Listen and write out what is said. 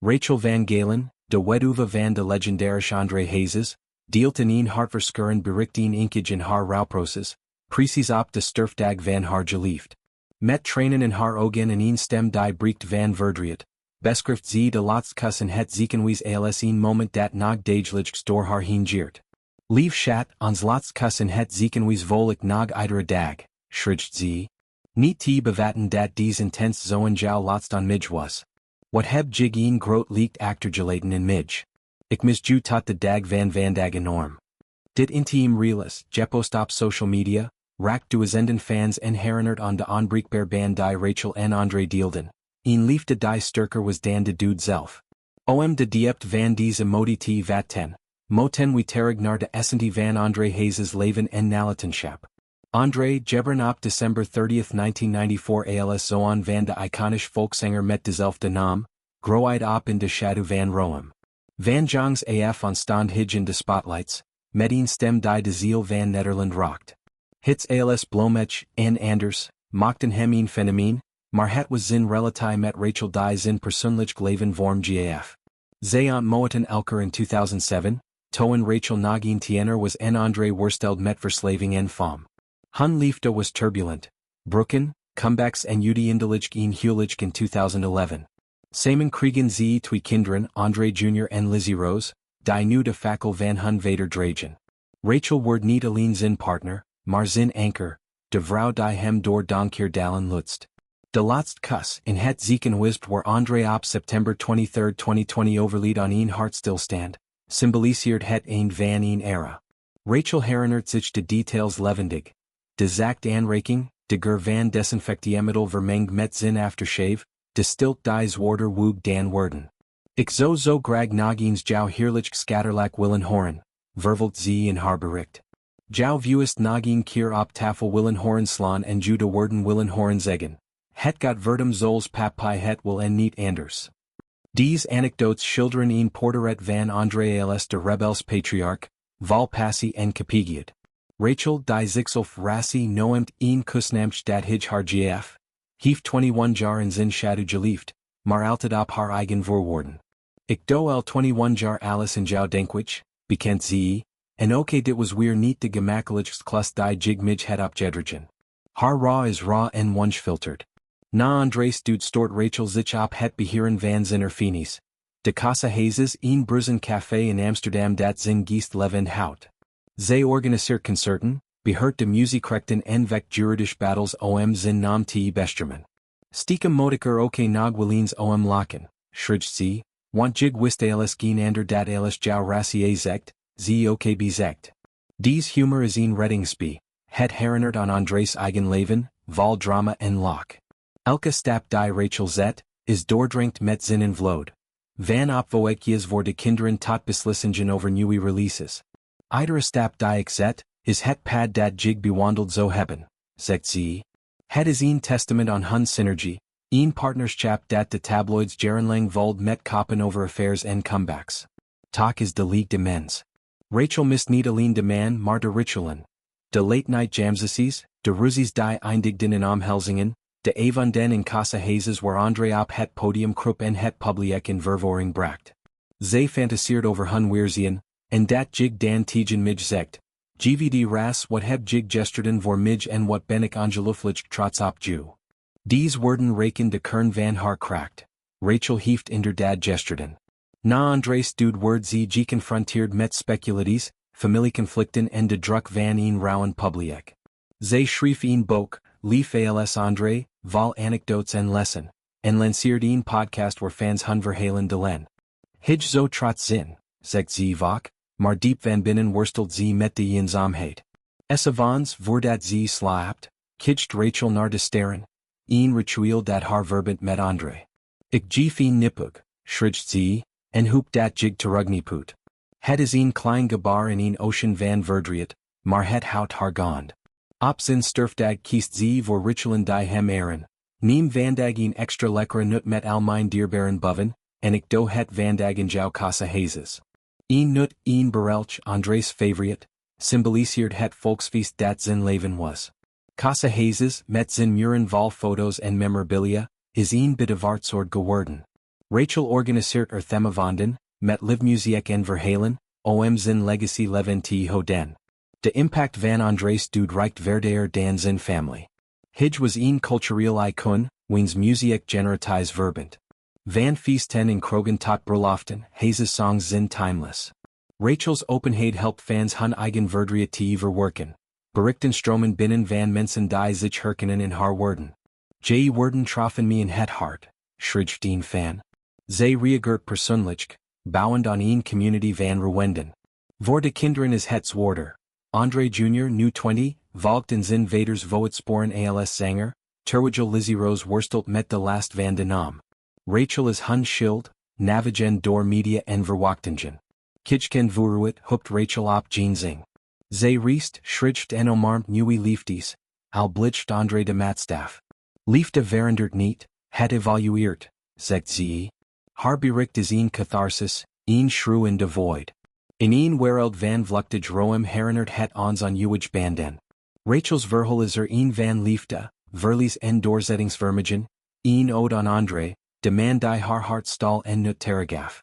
Rachel van Galen, de weduwe van de legendarische André Hazes, deelt in een hartverschuren bericht een inkage in haar rouwproces, precies op de sterfdag van haar geliefd. Met tranen in haar ogen en een stem die breekt van verdriet, beschrift ze de laatste kus in het ziekenhuis als een moment dat nog dagelijks door haar heen giert. Lief schat, ons laatste kus in het ziekenhuis vol ik nog iedere dag, schrijft ze. Niet te bevatten dat dies intens zo'n jouw laatste aan mij was. Wat heb jig een groot licht achtergelaten in mij. Ik mis ju tot de dag van vandaag enorm. Dit intieme realis, gepost op social media, raakt duizenden fans en herinnert aan de onbreekbare band die Rachel en André deelden. Een liefde die sterker was dan de dude zelf. De diept van deze emotie vatten, moten we terug naar de essentie van André Hazes leven en nalatenschap. André geboren op December 30, 1994 als zoon van de iconische volkszanger met dezelfde naam, groeid op in de schaduw van Rome. Van Jongs af ontstond hij in de spotlights, met een stem die de ziel van Nederland rokt. Hits als Blomech en Anders, maakten hem een fenomeen, maar het was zijn relatie met Rachel die zijn persoonlijk leven vorm gaf. Zij ontmoetten elkaar in 2007, toen Rachel nog een tiener was en André worsteld met verslaving en fam. Hun liefde was turbulent, broken, comebacks en uiteindelijk een huwelijk in 2011. Samen kregen ze twee kinderen, André Jr. en Lizzie Rose, die nu de fakkel van hun vader dragen. Rachel wordt niet alleen zijn partner, maar zijn anker, de vrouw die hem door donker dalen lutst. De laatste kus in het ziekenhuis waar André op September 23, 2020 overleed aan een hartstilstand, symboliseert het een van een era. Rachel herinnert zich de details levendig. De zacht aanraking, de geur van desinfectiemiddel vermengd met zijn aftershave, de stilte die zwaarder woog dan worden. Ik zou zo graag nog eens jouw heerlijk scatterlak willen horen, vervelt ze in haar bericht. Jouw vuist nog een keer op tafel willen horen slaan en jou de woorden willen horen zeggen. Het gaat verdum zoals papai het wil en niet anders. Deze anekdotes schilderen een portret van André als de rebels patriarch, valpassie en kapigiet. Rachel die zichzelf rassi noemt een kusnamch dat hij haar gaf, heeft 21 jaar in zijn schaduw geliefd, maar altijd op haar eigen voorwoorden. Ik doe al 21 jaar alles in jouw denkwich, bekend ze, en dit was weer niet de gemakkelijkst klus die jig mij het opgedreven. Haar raw is raw en onfiltered. Na Andrés doet stort Rachel zich op het beheren van zijn erfenis. De Casa Hazes een bruisen café in Amsterdam dat zijn geest levend houdt. Zij organiseert concerten, beheert de muziekrechten en vecht juridisch battles zijn naam te bestermen. Stiekem moet nog Willens lachen, schrijft ze, want jig wist als geen ander dat als jouw racier zegt, ze bezegt. Dies humor is een reddingsspie, het herinnert aan Andrés eigen leven, val drama en lach. Elke stap die Rachel zet, is doordrenkt met zin en vloed. Van opvoedjes voor de kinderen tot beslissingen over nieuwe releases. Iedere stap die ik zet, is het pad dat jig bewandeld zo hebben, zegt ze. Het is een testament aan hun synergie, een partnerschap dat de tabloids jarenlang vold met koppen over affairs en comebacks. Talk is de league de mens. Rachel mist niet alleen de man maar de rituelen. De late night jamsessies, de ruzies die eindigden in omhelzingen, de avonden in Casa Hazes waar André op het podium kroop en het publiek in vervoering bracht. Zij fantaseert over hun weerzien, en dat jig dan tegen mij zegt. GVD ras wat heb jig gestuurden voor mij en wat ben ik ongelooflijk trots op jou. Deze woorden raken de kern van haar kracht. Rachel heeft inderdaad gestuurden. Na Andrés dude wordt ze geconfronteerd met speculaties, familieconflicten en de druk van een rauwen publiek. Zij schreef een boek, lief als André, vol anekdotes en lessen, en lanceert een podcast waar fans hun verhalen delen. Hij zo trots zin, zegt ze vaak, maar diep van binnen worstelt ze met de eenzaamheid. Essavans voordat ze slaapt, kijkt Rachel naar de sterren, een ritueel dat haar verbindt met André. Ik geef een nippug, schrijft ze, en hoop dat jig terugnipoet. Het is een klein gebaar in een ocean van verdriet, maar het houdt haar gaande. Op zijn sterfdag kiest ze voor rituelen die hem eren. Neem vandaag een extra lekkere nut met al mijn dierbaren boven, en ik doe het vandaag in jouw Casa Hazes. Een nut, een bareltje, Andrés favorite, symboliseert het volksfeest dat zijn leven was. Casa Hazes, met zijn muren vol foto's en memorabilia, is een bit of artsoort geworden. Rachel organiseert thema vonden, met livemuziek en verhalen, om zijn legacy leven te houden. De impact van André's dood reicht verder dan zijn family. Hij was een cultureel icon, wiens muziek generaties verband. Van feesten en kroegen tot bruiloften, Hazes songs zijn timeless. Rachel's openheid helpt fans hun eigen verdriet te verwerken. Berichten stromen binnen van mensen die zich herkennen in haar woorden. Jij woorden troffen me in het hart, schrijft een fan. Zij reageert persoonlijk, bouwend aan een community van Rwenden. Voor de kinderen is het zwaarder. André Jr. nu 20, volgt in zijn vaders voetsporen als zanger, terwijl Lizzie Rose worstelt met de last van de naam. Rachel is hun schild, navigen door media en verwachtingen. Kijken vooruit hoopt Rachel op geen zing. Zij reist, schrijft en omarmt nieuwe liefdes, al blikt André de matstaf. Liefde verandert niet, het evalueert, zegt ze. Haar bericht is een catharsis, een schreeuw in de void. In een wereld van vluchtig roem herinnert het ons aan uwig banden. Rachel's verhaal is een van liefde, verlies en doorzettingsvermogen, een ode aan André, de man die haar hart stal en nut terugaf.